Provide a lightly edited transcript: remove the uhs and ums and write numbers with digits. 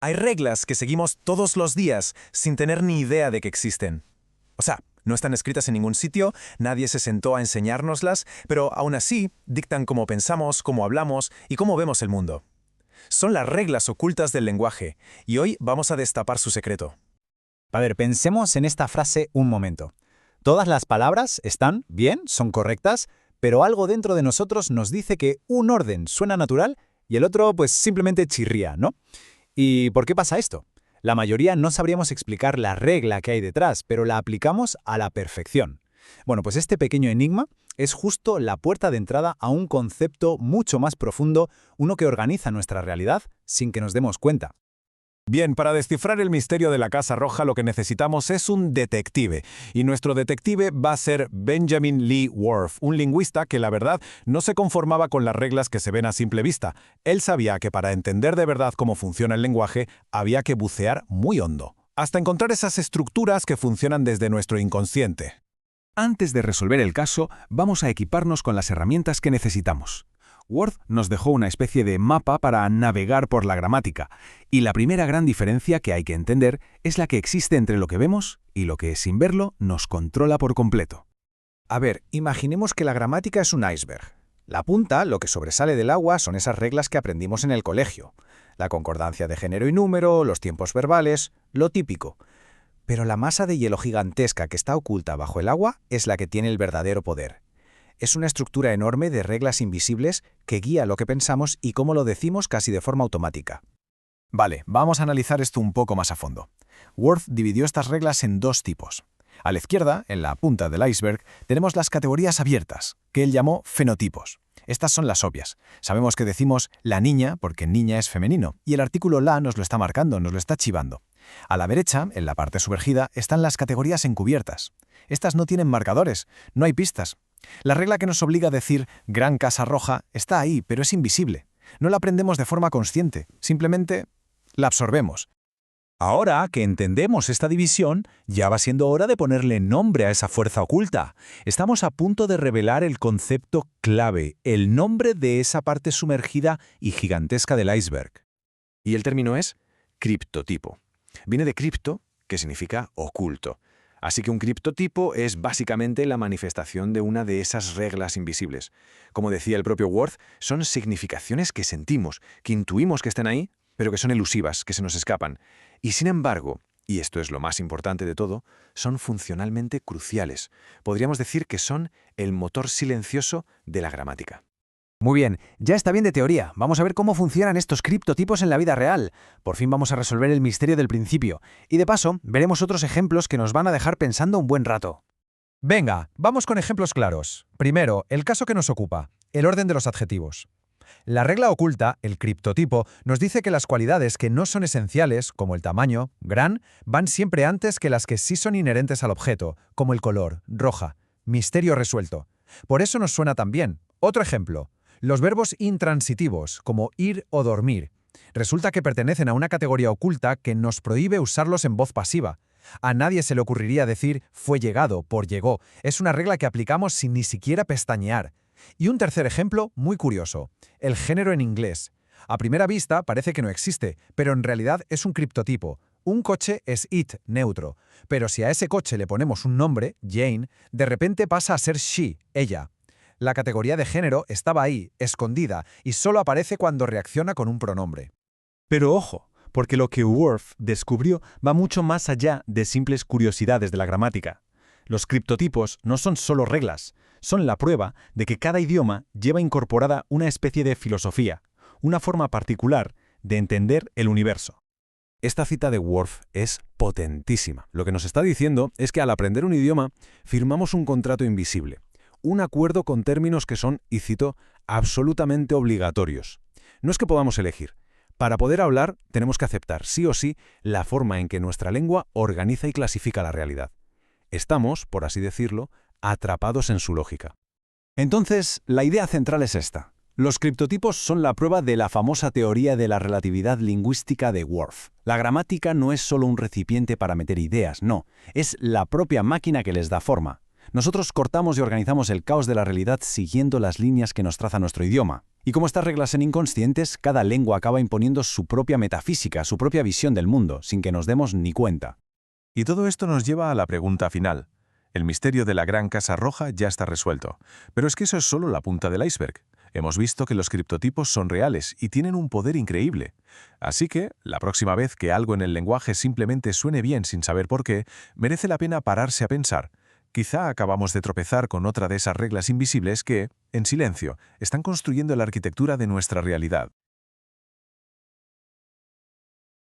Hay reglas que seguimos todos los días sin tener ni idea de que existen. O sea, no están escritas en ningún sitio, nadie se sentó a enseñárnoslas, pero aún así dictan cómo pensamos, cómo hablamos y cómo vemos el mundo. Son las reglas ocultas del lenguaje, y hoy vamos a destapar su secreto. A ver, pensemos en esta frase un momento. Todas las palabras están bien, son correctas, pero algo dentro de nosotros nos dice que un orden suena natural y el otro pues simplemente chirría, ¿no? ¿Y por qué pasa esto? La mayoría no sabríamos explicar la regla que hay detrás, pero la aplicamos a la perfección. Bueno, pues este pequeño enigma es justo la puerta de entrada a un concepto mucho más profundo, uno que organiza nuestra realidad sin que nos demos cuenta. Bien, para descifrar el misterio de la Casa Roja lo que necesitamos es un detective. Y nuestro detective va a ser Benjamin Lee Whorf, un lingüista que la verdad no se conformaba con las reglas que se ven a simple vista. Él sabía que para entender de verdad cómo funciona el lenguaje había que bucear muy hondo, hasta encontrar esas estructuras que funcionan desde nuestro inconsciente. Antes de resolver el caso, vamos a equiparnos con las herramientas que necesitamos. Whorf nos dejó una especie de mapa para navegar por la gramática, y la primera gran diferencia que hay que entender es la que existe entre lo que vemos y lo que, sin verlo, nos controla por completo. A ver, imaginemos que la gramática es un iceberg. La punta, lo que sobresale del agua, son esas reglas que aprendimos en el colegio. La concordancia de género y número, los tiempos verbales, lo típico. Pero la masa de hielo gigantesca que está oculta bajo el agua es la que tiene el verdadero poder. Es una estructura enorme de reglas invisibles que guía lo que pensamos y cómo lo decimos casi de forma automática. Vale, vamos a analizar esto un poco más a fondo. Whorf dividió estas reglas en dos tipos. A la izquierda, en la punta del iceberg, tenemos las categorías abiertas, que él llamó fenotipos. Estas son las obvias. Sabemos que decimos la niña porque niña es femenino, y el artículo la nos lo está marcando, nos lo está chivando. A la derecha, en la parte sumergida, están las categorías encubiertas. Estas no tienen marcadores, no hay pistas. La regla que nos obliga a decir Gran Casa Roja está ahí, pero es invisible. No la aprendemos de forma consciente, simplemente la absorbemos. Ahora que entendemos esta división, ya va siendo hora de ponerle nombre a esa fuerza oculta. Estamos a punto de revelar el concepto clave, el nombre de esa parte sumergida y gigantesca del iceberg. Y el término es criptotipo. Viene de cripto, que significa oculto. Así que un criptotipo es básicamente la manifestación de una de esas reglas invisibles. Como decía el propio Whorf, son significaciones que sentimos, que intuimos que están ahí, pero que son elusivas, que se nos escapan. Y sin embargo, y esto es lo más importante de todo, son funcionalmente cruciales. Podríamos decir que son el motor silencioso de la gramática. Muy bien, ya está bien de teoría. Vamos a ver cómo funcionan estos criptotipos en la vida real. Por fin vamos a resolver el misterio del principio. Y de paso, veremos otros ejemplos que nos van a dejar pensando un buen rato. Venga, vamos con ejemplos claros. Primero, el caso que nos ocupa, el orden de los adjetivos. La regla oculta, el criptotipo, nos dice que las cualidades que no son esenciales, como el tamaño, gran, van siempre antes que las que sí son inherentes al objeto, como el color, roja. Misterio resuelto. Por eso nos suena tan bien. Otro ejemplo. Los verbos intransitivos, como ir o dormir, resulta que pertenecen a una categoría oculta que nos prohíbe usarlos en voz pasiva. A nadie se le ocurriría decir fue llegado por llegó. Es una regla que aplicamos sin ni siquiera pestañear. Y un tercer ejemplo muy curioso, el género en inglés. A primera vista parece que no existe, pero en realidad es un criptotipo. Un coche es it, neutro, pero si a ese coche le ponemos un nombre, Jane, de repente pasa a ser she, ella. La categoría de género estaba ahí, escondida, y solo aparece cuando reacciona con un pronombre. Pero ojo, porque lo que Whorf descubrió va mucho más allá de simples curiosidades de la gramática. Los criptotipos no son solo reglas, son la prueba de que cada idioma lleva incorporada una especie de filosofía, una forma particular de entender el universo. Esta cita de Whorf es potentísima. Lo que nos está diciendo es que al aprender un idioma, firmamos un contrato invisible. Un acuerdo con términos que son, y cito, absolutamente obligatorios. No es que podamos elegir. Para poder hablar, tenemos que aceptar sí o sí la forma en que nuestra lengua organiza y clasifica la realidad. Estamos, por así decirlo, atrapados en su lógica. Entonces, la idea central es esta. Los criptotipos son la prueba de la famosa teoría de la relatividad lingüística de Whorf. La gramática no es solo un recipiente para meter ideas, no. Es la propia máquina que les da forma. Nosotros cortamos y organizamos el caos de la realidad siguiendo las líneas que nos traza nuestro idioma. Y como estas reglas son inconscientes, cada lengua acaba imponiendo su propia metafísica, su propia visión del mundo, sin que nos demos ni cuenta. Y todo esto nos lleva a la pregunta final. El misterio de la Gran Casa Roja ya está resuelto. Pero es que eso es solo la punta del iceberg. Hemos visto que los criptotipos son reales y tienen un poder increíble. Así que, la próxima vez que algo en el lenguaje simplemente suene bien sin saber por qué, merece la pena pararse a pensar. Quizá acabamos de tropezar con otra de esas reglas invisibles que, en silencio, están construyendo la arquitectura de nuestra realidad.